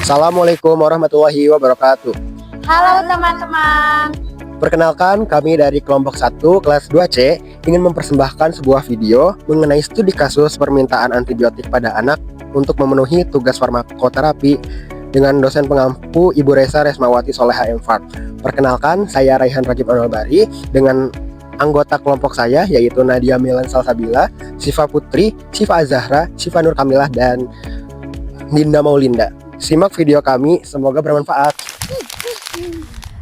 Assalamualaikum warahmatullahi wabarakatuh. Halo teman-teman. Perkenalkan, kami dari kelompok 1 kelas 2C ingin mempersembahkan sebuah video mengenai studi kasus permintaan antibiotik pada anak untuk memenuhi tugas farmakoterapi dengan dosen pengampu Ibu Resa Resmawati Soleha M.Farm. Perkenalkan, saya Raihan Ragib Anwarbari dengan anggota kelompok saya yaitu Nadia Milan Salsabila, Syifa Putri, Syifa Azahra, Syifa Nur Kamilah, dan Dinda Maulinda. Simak video kami, semoga bermanfaat.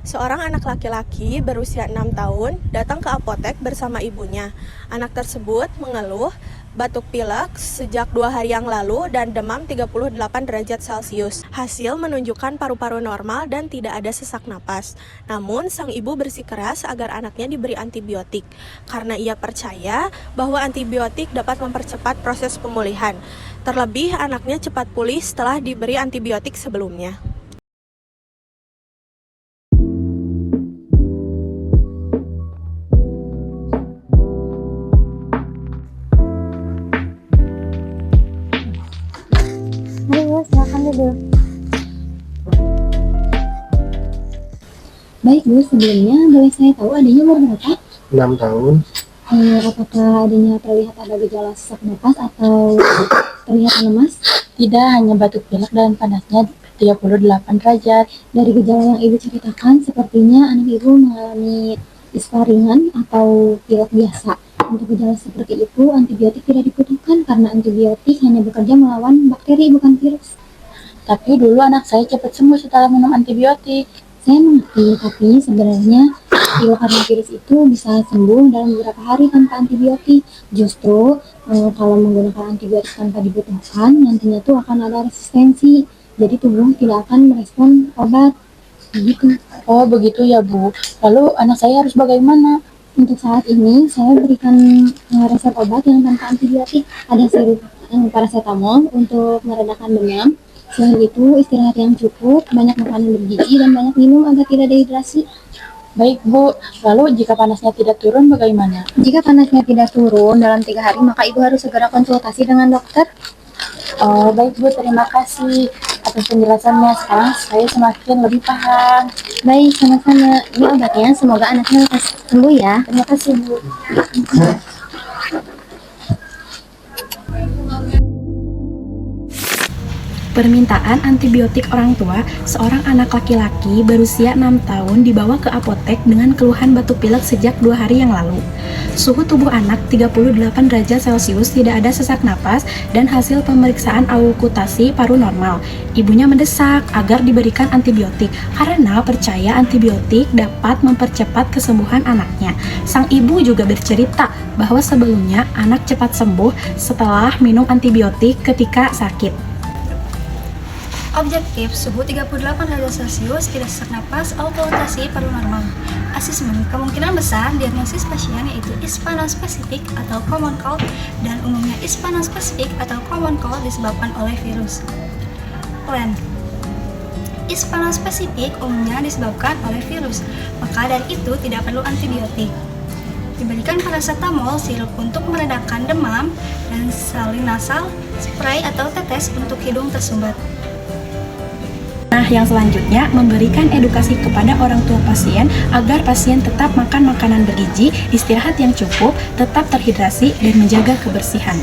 Seorang anak laki-laki berusia 6 tahun datang ke apotek bersama ibunya. Anak tersebut mengeluh batuk pilek sejak 2 hari yang lalu dan demam 38 derajat Celcius. Hasil menunjukkan paru-paru normal dan tidak ada sesak napas. Namun sang ibu bersikeras agar anaknya diberi antibiotik karena ia percaya bahwa antibiotik dapat mempercepat proses pemulihan. Terlebih anaknya cepat pulih setelah diberi antibiotik sebelumnya. Ayo, silakan duduk. Baik Bu, sebelumnya boleh saya tahu adanya umur berapa? 6 tahun. Apakah adanya terlihat ada gejala sesak napas atau terlihat lemas? Tidak, hanya batuk pilek dan panasnya 38 derajat. Dari gejala yang Ibu ceritakan, sepertinya anak Ibu mengalami ispa ringan atau pilek biasa. Untuk gejala seperti itu, antibiotik tidak dibutuhkan karena antibiotik hanya bekerja melawan bakteri bukan virus. Tapi dulu anak saya cepat sembuh setelah minum antibiotik. Saya mengerti, tapi sebenarnya pilek karena virus itu bisa sembuh dalam beberapa hari tanpa antibiotik. Justru kalau menggunakan antibiotik tanpa dibutuhkan, nantinya tuh akan ada resistensi. Jadi tubuh tidak akan merespon obat. Begitu. Oh begitu ya Bu. Lalu anak saya harus bagaimana? Untuk saat ini, saya berikan resep obat yang tanpa antibiotik. Ada sirup paracetamol untuk meredakan demam. Selain itu, istirahat yang cukup, banyak makanan bergizi, dan banyak minum agar tidak dehidrasi. Baik Bu, lalu jika panasnya tidak turun bagaimana? Jika panasnya tidak turun dalam 3 hari, maka Ibu harus segera konsultasi dengan dokter. Oh baik Bu, terima kasih atas penjelasannya. Sekarang saya semakin lebih paham. Baik, sama-sama. Ini obatnya, semoga anaknya lekas sembuh ya. Terima kasih Bu. Permintaan antibiotik orang tua, seorang anak laki-laki berusia 6 tahun dibawa ke apotek dengan keluhan batuk pilek sejak 2 hari yang lalu. Suhu tubuh anak 38 derajat Celcius, tidak ada sesak napas, dan hasil pemeriksaan aukutasi paru normal. Ibunya mendesak agar diberikan antibiotik karena percaya antibiotik dapat mempercepat kesembuhan anaknya. Sang ibu juga bercerita bahwa sebelumnya anak cepat sembuh setelah minum antibiotik ketika sakit. Objektif, suhu 38 derajat Celcius, tidak sesak napas, aukutasi paru normal. Asesmen, kemungkinan besar diagnosis pasien yaitu ispa non-spesifik atau common cold, dan umumnya ispa non-spesifik atau common cold disebabkan oleh virus. Plan, ispa non-spesifik umumnya disebabkan oleh virus, maka dari itu tidak perlu antibiotik. Diberikan paracetamol, sirup untuk meredakan demam, dan salin nasal, spray atau tetes untuk hidung tersumbat. Nah, yang selanjutnya memberikan edukasi kepada orang tua pasien agar pasien tetap makan makanan bergizi, istirahat yang cukup, tetap terhidrasi, dan menjaga kebersihan.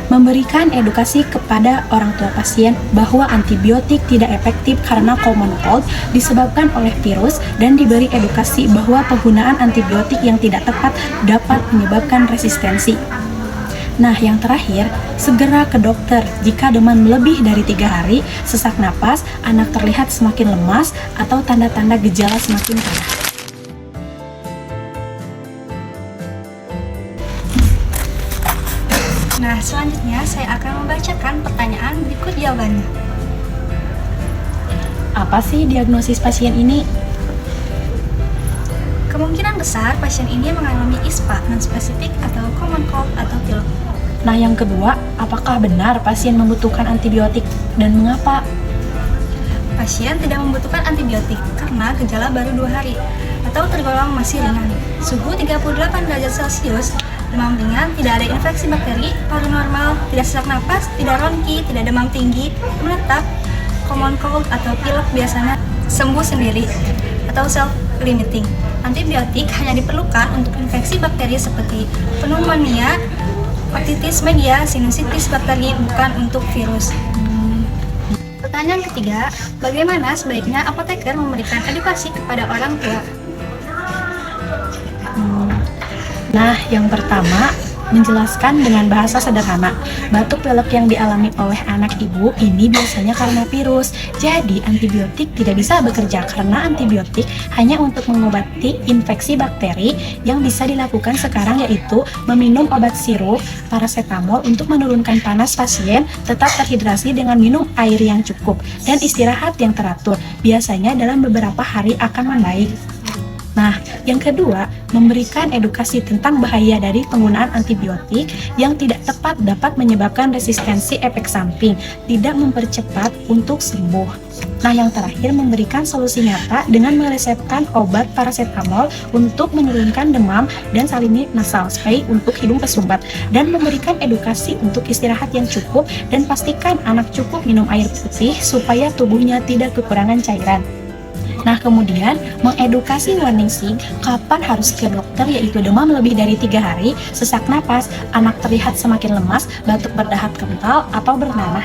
Memberikan edukasi kepada orang tua pasien bahwa antibiotik tidak efektif karena common cold disebabkan oleh virus, dan diberi edukasi bahwa penggunaan antibiotik yang tidak tepat dapat menyebabkan resistensi. Nah, yang terakhir, segera ke dokter jika demam lebih dari 3 hari, sesak napas, anak terlihat semakin lemas, atau tanda-tanda gejala semakin parah. Nah, selanjutnya saya akan membacakan pertanyaan berikut jawabannya. Apa sih diagnosis pasien ini? Kemungkinan besar pasien ini mengalami ispa non-spesifik atau common cold atau pilek. Nah, yang kedua, apakah benar pasien membutuhkan antibiotik dan mengapa? Pasien tidak membutuhkan antibiotik karena gejala baru 2 hari atau tergolong masih ringan. Suhu 38 derajat Celcius, demam ringan, tidak ada infeksi bakteri, paru normal, tidak sesak napas, tidak ronki, tidak demam tinggi, menetap, common cold atau pilek biasanya sembuh sendiri atau self-limiting. Antibiotik hanya diperlukan untuk infeksi bakteri seperti pneumonia, otitis media, sinusitis bakteri, bukan untuk virus. Pertanyaan ketiga, bagaimana sebaiknya apoteker memberikan edukasi kepada orang tua? Nah, yang pertama, menjelaskan dengan bahasa sederhana. Batuk pilek yang dialami oleh anak ibu ini biasanya karena virus. Jadi, antibiotik tidak bisa bekerja karena antibiotik hanya untuk mengobati infeksi bakteri. Yang bisa dilakukan sekarang yaitu meminum obat sirup, paracetamol untuk menurunkan panas pasien, tetap terhidrasi dengan minum air yang cukup, dan istirahat yang teratur. Biasanya dalam beberapa hari akan membaik. Nah, yang kedua, memberikan edukasi tentang bahaya dari penggunaan antibiotik yang tidak tepat dapat menyebabkan resistensi efek samping, tidak mempercepat untuk sembuh. Nah, yang terakhir, memberikan solusi nyata dengan meresepkan obat paracetamol untuk menurunkan demam dan saline nasal spray untuk hidung tersumbat, dan memberikan edukasi untuk istirahat yang cukup, dan pastikan anak cukup minum air putih supaya tubuhnya tidak kekurangan cairan. Nah, kemudian mengedukasi warning sign kapan harus ke dokter, yaitu demam lebih dari 3 hari, sesak napas, anak terlihat semakin lemas, batuk berdahak kental, atau bernanah.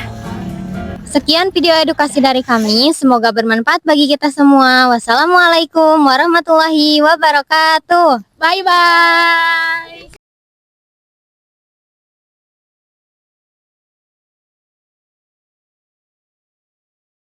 Sekian video edukasi dari kami, semoga bermanfaat bagi kita semua. Wassalamualaikum warahmatullahi wabarakatuh. Bye-bye!